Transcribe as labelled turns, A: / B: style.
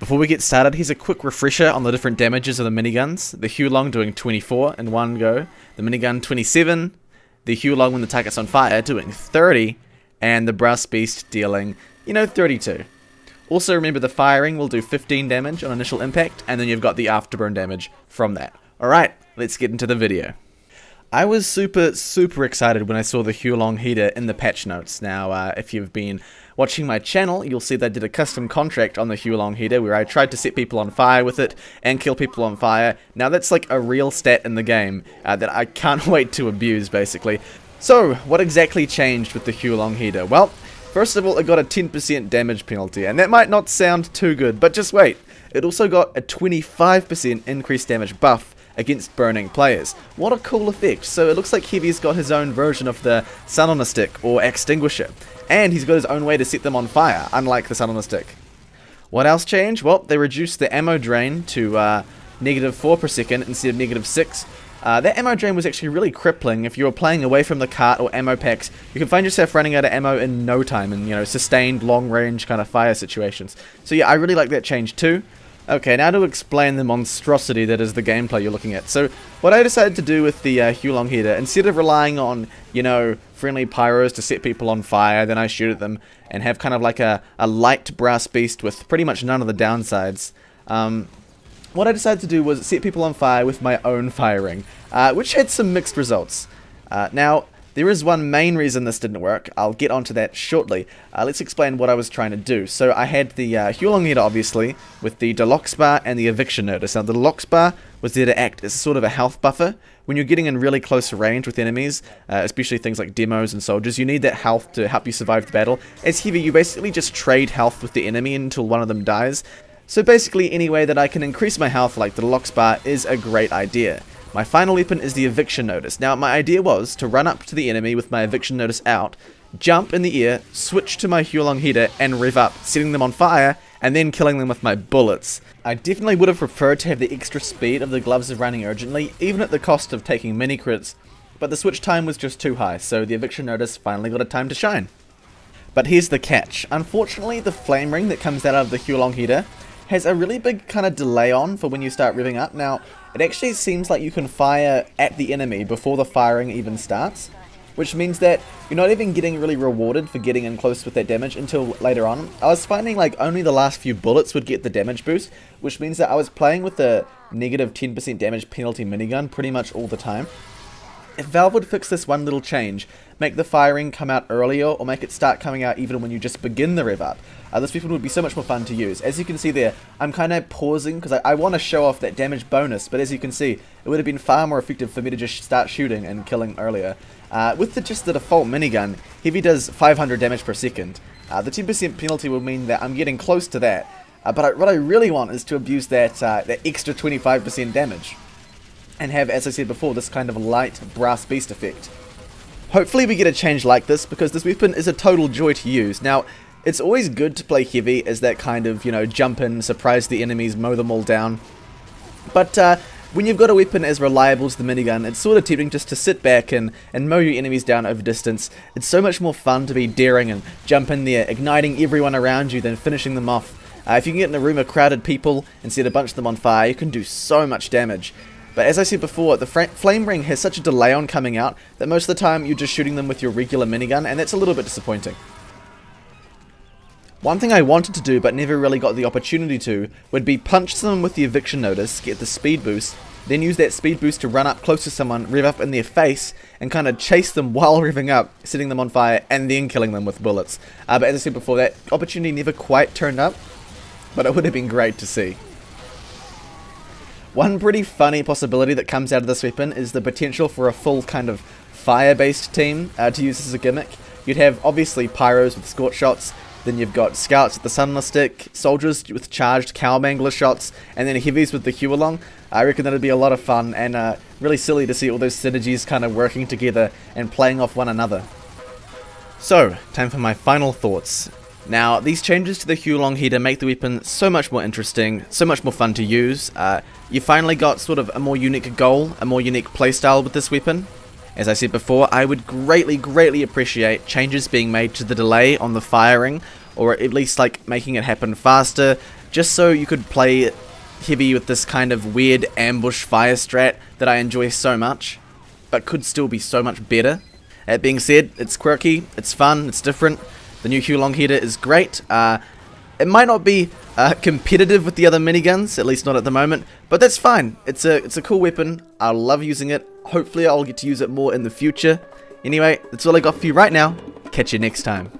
A: Before we get started, here's a quick refresher on the different damages of the miniguns. The Huo-Long doing 24 in one go, the minigun 27, the Huo-Long when the target's on fire doing 30, and the Brass Beast dealing, 32. Also remember the firing will do 15 damage on initial impact, and then you've got the afterburn damage from that. Alright, let's get into the video. I was super excited when I saw the Huo-Long heater in the patch notes. Now, if you've been watching my channel, you'll see that I did a custom contract on the Huo-Long heater where I tried to set people on fire with it and kill people on fire. Now, that's like a real stat in the game that I can't wait to abuse, basically. So, what exactly changed with the Huo-Long heater? Well, first of all, it got a 10% damage penalty, and that might not sound too good, but just wait. It also got a 25% increased damage buff against burning players. What a cool effect. So it looks like Heavy's got his own version of the Sun on a Stick or Extinguisher, and he's got his own way to set them on fire, unlike the Sun on a Stick. What else changed? Well, they reduced the ammo drain to -4 per second instead of -6. That ammo drain was actually really crippling. If you were playing away from the cart or ammo packs, you can find yourself running out of ammo in no time in, sustained long range kind of fire situations. So yeah, I really like that change too. Okay, now to explain the monstrosity that is the gameplay you're looking at. So, what I decided to do with the Huo-Long heater, instead of relying on, friendly pyros to set people on fire, then I shoot at them, and have kind of like a light Brass Beast with pretty much none of the downsides, what I decided to do was set people on fire with my own firing, which had some mixed results. Now, there is one main reason this didn't work. I'll get onto that shortly. Let's explain what I was trying to do. So I had the Huo-Long heater, obviously, with the Deluxe bar and the Eviction Notice. Now the Deluxe bar was there to act as sort of a health buffer. When you're getting in really close range with enemies, especially things like demos and soldiers, you need that health to help you survive the battle. As Heavy, you basically just trade health with the enemy until one of them dies. So basically any way that I can increase my health like the Deluxe bar is a great idea. My final weapon is the Eviction Notice. Now, my idea was to run up to the enemy with my Eviction Notice out, jump in the air, switch to my Huo-Long heater, and rev up, setting them on fire, and then killing them with my bullets. I definitely would have preferred to have the extra speed of the Gloves of Running Urgently, even at the cost of taking mini crits, but the switch time was just too high, so the Eviction Notice finally got a time to shine. But here's the catch. Unfortunately, the flame ring that comes out of the Huo-Long heater has a really big kind of delay on for when you start revving up. Now, it actually seems like you can fire at the enemy before the firing even starts, which means that you're not even getting really rewarded for getting in close with that damage until later on. I was finding like only the last few bullets would get the damage boost, which means that I was playing with the -10% damage penalty minigun pretty much all the time. If Valve would fix this one little change, make the firing come out earlier or make it start coming out even when you just begin the rev up, this weapon would be so much more fun to use. As you can see there, I'm kind of pausing because I want to show off that damage bonus, but as you can see, it would have been far more effective for me to just start shooting and killing earlier. With just the default minigun, Heavy does 500 damage per second. The 10% penalty will mean that I'm getting close to that, but what I really want is to abuse that extra 25% damage, and have, as I said before, this kind of light Brass Beast effect. Hopefully we get a change like this, because this weapon is a total joy to use. Now, it's always good to play Heavy as that kind of, jump in, surprise the enemies, mow them all down. But when you've got a weapon as reliable as the minigun, it's sort of tempting just to sit back and mow your enemies down over distance. It's so much more fun to be daring and jump in there, igniting everyone around you, then finishing them off. If you can get in a room of crowded people and set a bunch of them on fire, you can do so much damage. But as I said before, the flame ring has such a delay on coming out that most of the time you're just shooting them with your regular minigun, and that's a little bit disappointing. One thing I wanted to do but never really got the opportunity to would be punch someone with the Eviction Notice, get the speed boost, then use that speed boost to run up close to someone, rev up in their face, and kind of chase them while revving up, setting them on fire, and then killing them with bullets. But as I said before, that opportunity never quite turned up, but it would have been great to see. One pretty funny possibility that comes out of this weapon is the potential for a full kind of fire-based team to use as a gimmick. You'd have obviously pyros with scorch shots, then you've got scouts with the Sun on a Stick, soldiers with charged cowmangler shots, and then heavies with the Huo-Long. I reckon that'd be a lot of fun and really silly to see all those synergies kind of working together and playing off one another. So, time for my final thoughts. Now, these changes to the Huo-Long heater make the weapon so much more interesting, so much more fun to use. You finally got sort of a more unique goal, a more unique playstyle with this weapon. As I said before, I would greatly appreciate changes being made to the delay on the firing, or at least like making it happen faster, just so you could play heavy with this kind of weird ambush fire strat that I enjoy so much, but could still be so much better. That being said, it's quirky, it's fun, it's different. The new Huo-Long header is great. It might not be competitive with the other miniguns, at least not at the moment, but that's fine. It's a cool weapon. I love using it. Hopefully I'll get to use it more in the future. Anyway, that's all I got for you right now. Catch you next time.